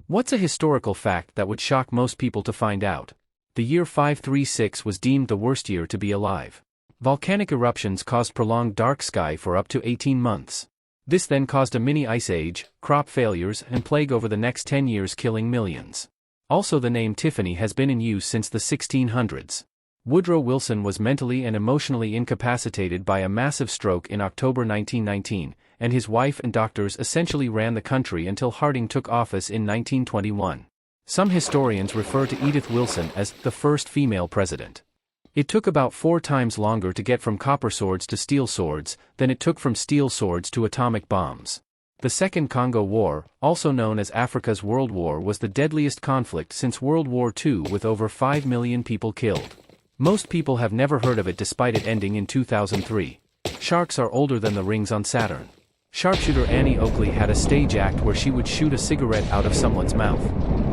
What's a historical fact that would shock most people to find out? The year 536 was deemed the worst year to be alive. Volcanic eruptions caused prolonged dark sky for up to 18 months. This then caused a mini ice age, crop failures, and plague over the next 10 years, killing millions. Also, the name Tiffany has been in use since the 1600s. Woodrow Wilson was mentally and emotionally incapacitated by a massive stroke in October 1919, and his wife and doctors essentially ran the country until Harding took office in 1921. Some historians refer to Edith Wilson as the first female president. It took about 4 times longer to get from copper swords to steel swords than it took from steel swords to atomic bombs. The Second Congo War, also known as Africa's World War, was the deadliest conflict since World War II, with over 5 million people killed. Most people have never heard of it despite it ending in 2003. Sharks are older than the rings on Saturn. Sharpshooter Annie Oakley had a stage act where she would shoot a cigarette out of someone's mouth.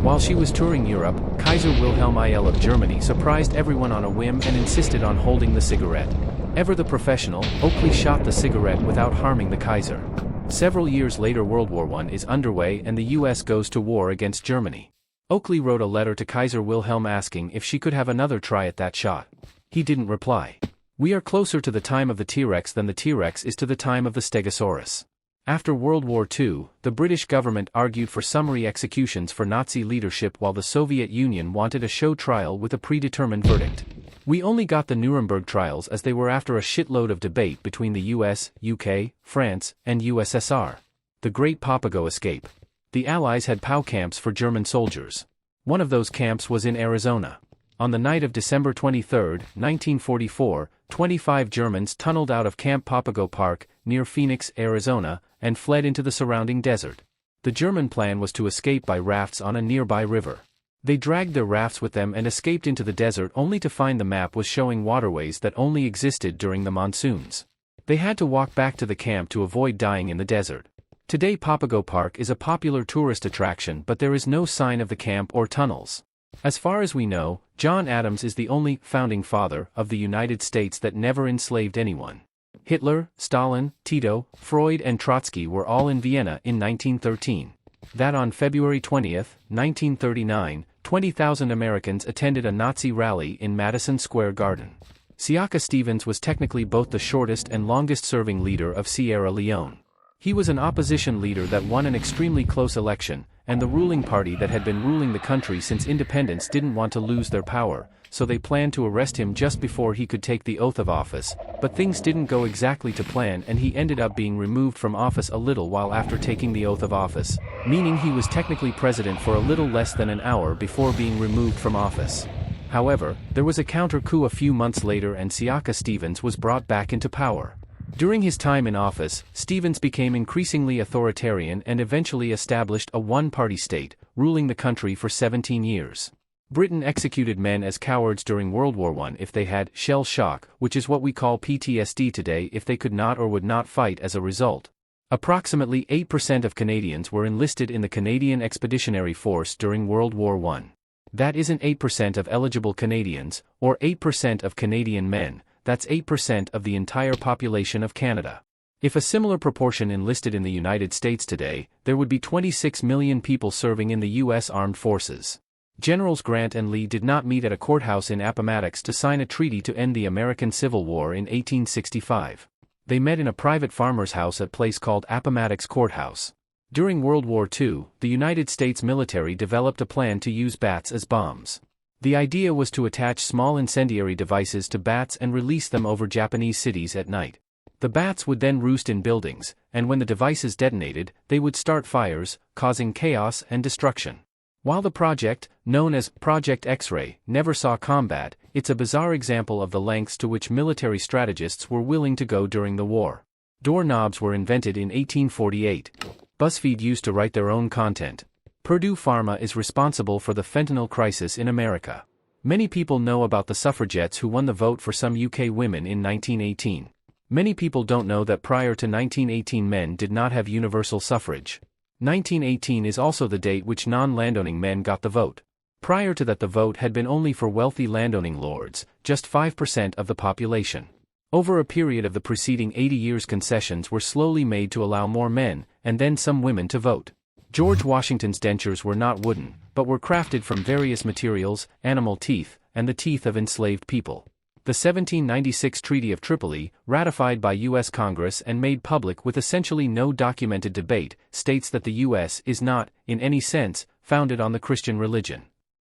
While she was touring Europe, Kaiser Wilhelm IL of Germany surprised everyone on a whim and insisted on holding the cigarette. Ever the professional, Oakley shot the cigarette without harming the Kaiser. Several years later, World War I is underway and the US goes to war against Germany. Oakley wrote a letter to Kaiser Wilhelm asking if she could have another try at that shot. He didn't reply. We are closer to the time of the T-Rex than the T-Rex is to the time of the Stegosaurus. After World War II, the British government argued for summary executions for Nazi leadership while the Soviet Union wanted a show trial with a predetermined verdict. We only got the Nuremberg trials as they were after a shitload of debate between the US, UK, France, and USSR. The Great Papago Escape. The Allies had POW camps for German soldiers. One of those camps was in Arizona. On the night of December 23, 1944, 25 Germans tunneled out of Camp Papago Park, near Phoenix, Arizona, and fled into the surrounding desert. The German plan was to escape by rafts on a nearby river. They dragged their rafts with them and escaped into the desert only to find the map was showing waterways that only existed during the monsoons. They had to walk back to the camp to avoid dying in the desert. Today Papago Park is a popular tourist attraction, but there is no sign of the camp or tunnels. As far as we know, John Adams is the only founding father of the United States that never enslaved anyone. Hitler, Stalin, Tito, Freud and Trotsky were all in Vienna in 1913. That on February 20, 1939, 20,000 Americans attended a Nazi rally in Madison Square Garden. Siaka Stevens was technically both the shortest and longest-serving leader of Sierra Leone. He was an opposition leader that won an extremely close election, and the ruling party that had been ruling the country since independence didn't want to lose their power, so they planned to arrest him just before he could take the oath of office, but things didn't go exactly to plan and he ended up being removed from office a little while after taking the oath of office, meaning he was technically president for a little less than an hour before being removed from office. However, there was a counter-coup a few months later and Siaka Stevens was brought back into power. During his time in office, Stevens became increasingly authoritarian and eventually established a one-party state, ruling the country for 17 years. Britain executed men as cowards during World War I if they had shell shock, which is what we call PTSD today, if they could not or would not fight as a result. Approximately 8% of Canadians were enlisted in the Canadian Expeditionary Force during World War I. That isn't 8% of eligible Canadians, or 8% of Canadian men. That's 8% of the entire population of Canada. If a similar proportion enlisted in the United States today, there would be 26 million people serving in the U.S. Armed Forces. Generals Grant and Lee did not meet at a courthouse in Appomattox to sign a treaty to end the American Civil War in 1865. They met in a private farmer's house at a place called Appomattox Courthouse. During World War II, the United States military developed a plan to use bats as bombs. The idea was to attach small incendiary devices to bats and release them over Japanese cities at night. The bats would then roost in buildings, and when the devices detonated, they would start fires, causing chaos and destruction. While the project, known as Project X-Ray, never saw combat, it's a bizarre example of the lengths to which military strategists were willing to go during the war. Doorknobs were invented in 1848. BuzzFeed used to write their own content. Purdue Pharma is responsible for the fentanyl crisis in America. Many people know about the suffragettes who won the vote for some UK women in 1918. Many people don't know that prior to 1918 men did not have universal suffrage. 1918 is also the date which non-landowning men got the vote. Prior to that the vote had been only for wealthy landowning lords, just 5% of the population. Over a period of the preceding 80 years concessions were slowly made to allow more men, and then some women to vote. George Washington's dentures were not wooden, but were crafted from various materials, animal teeth, and the teeth of enslaved people. The 1796 Treaty of Tripoli, ratified by U.S. Congress and made public with essentially no documented debate, states that the U.S. is not, in any sense, founded on the Christian religion.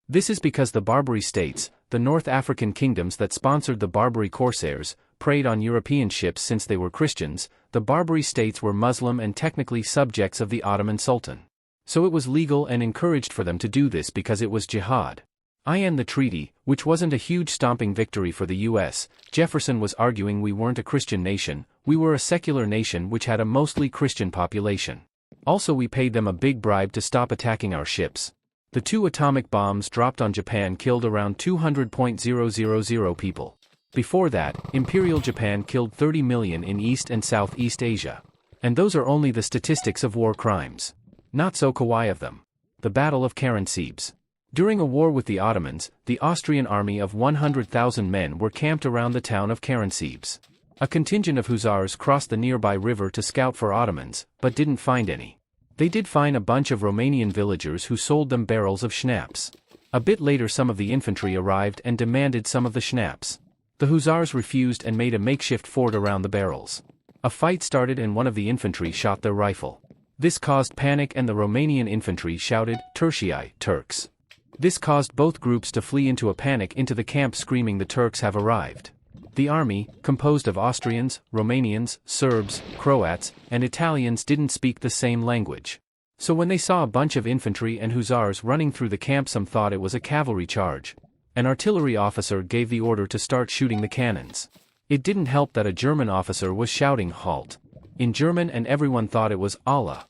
This is because the Barbary states, the North African kingdoms that sponsored the Barbary corsairs, preyed on European ships since they were Christians. The Barbary states were Muslim and technically subjects of the Ottoman Sultan. So it was legal and encouraged for them to do this because it was jihad. In the treaty, which wasn't a huge stomping victory for the U.S., Jefferson was arguing we weren't a Christian nation, we were a secular nation which had a mostly Christian population. Also, we paid them a big bribe to stop attacking our ships. The 2 atomic bombs dropped on Japan killed around 200,000 people. Before that, Imperial Japan killed 30 million in East and Southeast Asia. And those are only the statistics of war crimes. Not so kawaii of them. The Battle of Karansebes. During a war with the Ottomans, the Austrian army of 100,000 men were camped around the town of Karansebes. A contingent of hussars crossed the nearby river to scout for Ottomans, but didn't find any. They did find a bunch of Romanian villagers who sold them barrels of schnapps. A bit later some of the infantry arrived and demanded some of the schnapps. The hussars refused and made a makeshift fort around the barrels. A fight started and one of the infantry shot their rifle. This caused panic and the Romanian infantry shouted, "Tertii, Turks." This caused both groups to flee into a panic into the camp screaming the Turks have arrived. The army, composed of Austrians, Romanians, Serbs, Croats, and Italians didn't speak the same language. So when they saw a bunch of infantry and hussars running through the camp, some thought it was a cavalry charge. An artillery officer gave the order to start shooting the cannons. It didn't help that a German officer was shouting "Halt" in German and everyone thought it was Allah.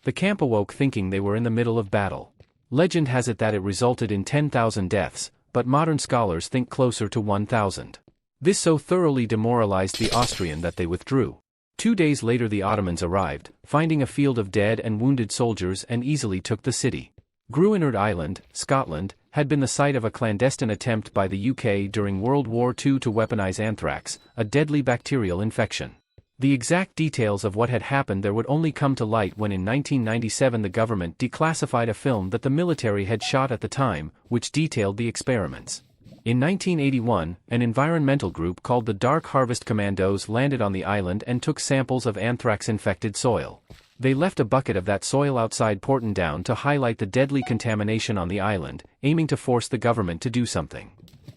The camp awoke thinking they were in the middle of battle. Legend has it that it resulted in 10,000 deaths, but modern scholars think closer to 1,000. This so thoroughly demoralized the Austrian that they withdrew. 2 days later the Ottomans arrived, finding a field of dead and wounded soldiers and easily took the city. Gruinard Island, Scotland, had been the site of a clandestine attempt by the UK during World War II to weaponize anthrax, a deadly bacterial infection. The exact details of what had happened there would only come to light when in 1997 the government declassified a film that the military had shot at the time, which detailed the experiments. In 1981, an environmental group called the Dark Harvest Commandos landed on the island and took samples of anthrax-infected soil. They left a bucket of that soil outside Portondown to highlight the deadly contamination on the island, aiming to force the government to do something.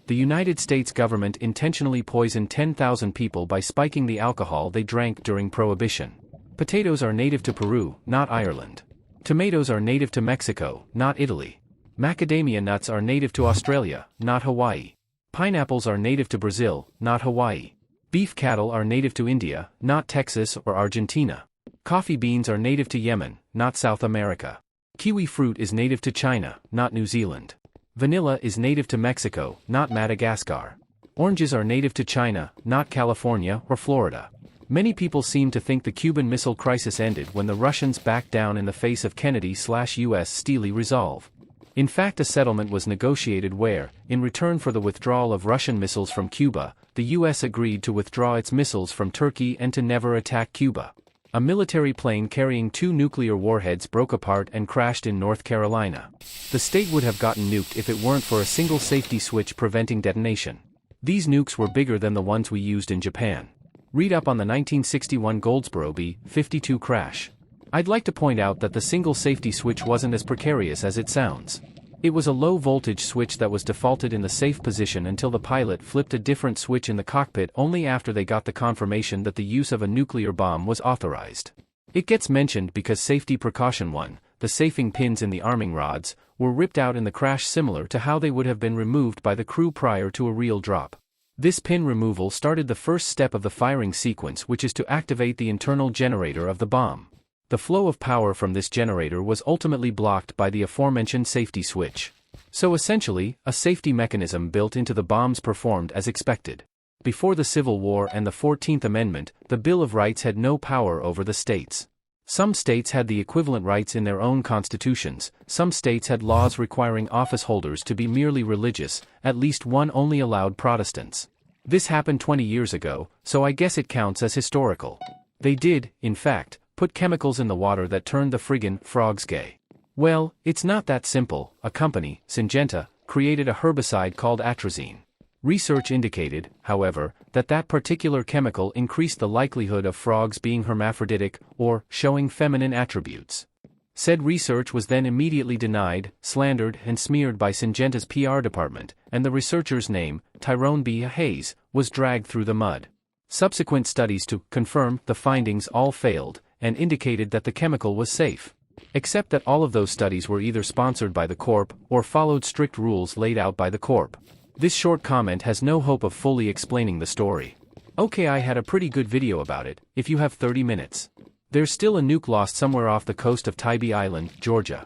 The United States government intentionally poisoned 10,000 people by spiking the alcohol they drank during Prohibition. Potatoes are native to Peru, not Ireland. Tomatoes are native to Mexico, not Italy. Macadamia nuts are native to Australia, not Hawaii. Pineapples are native to Brazil, not Hawaii. Beef cattle are native to India, not Texas or Argentina. Coffee beans are native to Yemen, not South America. Kiwi fruit is native to China, not New Zealand. Vanilla is native to Mexico, not Madagascar. Oranges are native to China, not California or Florida. Many people seem to think the Cuban Missile Crisis ended when the Russians backed down in the face of Kennedy/US steely resolve. In fact, a settlement was negotiated where, in return for the withdrawal of Russian missiles from Cuba, the US agreed to withdraw its missiles from Turkey and to never attack Cuba. A military plane carrying 2 nuclear warheads broke apart and crashed in North Carolina. The state would have gotten nuked if it weren't for a single safety switch preventing detonation. These nukes were bigger than the ones we used in Japan. Read up on the 1961 Goldsboro B-52 crash. I'd like to point out that the single safety switch wasn't as precarious as it sounds. It was a low-voltage switch that was defaulted in the safe position until the pilot flipped a different switch in the cockpit only after they got the confirmation that the use of a nuclear bomb was authorized. It gets mentioned because safety precaution 1, the safing pins in the arming rods, were ripped out in the crash similar to how they would have been removed by the crew prior to a real drop. This pin removal started the first step of the firing sequence, which is to activate the internal generator of the bomb. The flow of power from this generator was ultimately blocked by the aforementioned safety switch. So essentially, a safety mechanism built into the bombs performed as expected. Before the Civil War and the 14th Amendment, the Bill of Rights had no power over the states. Some states had the equivalent rights in their own constitutions, some states had laws requiring office holders to be merely religious, at least one only allowed Protestants. This happened 20 years ago, so I guess it counts as historical. They did, in fact, put chemicals in the water that turned the friggin' frogs gay. Well, it's not that simple. A company, Syngenta, created a herbicide called atrazine. Research indicated, however, that particular chemical increased the likelihood of frogs being hermaphroditic, or showing feminine attributes. Said research was then immediately denied, slandered, and smeared by Syngenta's PR department, and the researcher's name, Tyrone B. Hayes, was dragged through the mud. Subsequent studies to confirm the findings all failed, and indicated that the chemical was safe. Except that all of those studies were either sponsored by the Corp, or followed strict rules laid out by the Corp. This short comment has no hope of fully explaining the story. Okay, I had a pretty good video about it, if you have 30 minutes. There's still a nuke lost somewhere off the coast of Tybee Island, Georgia.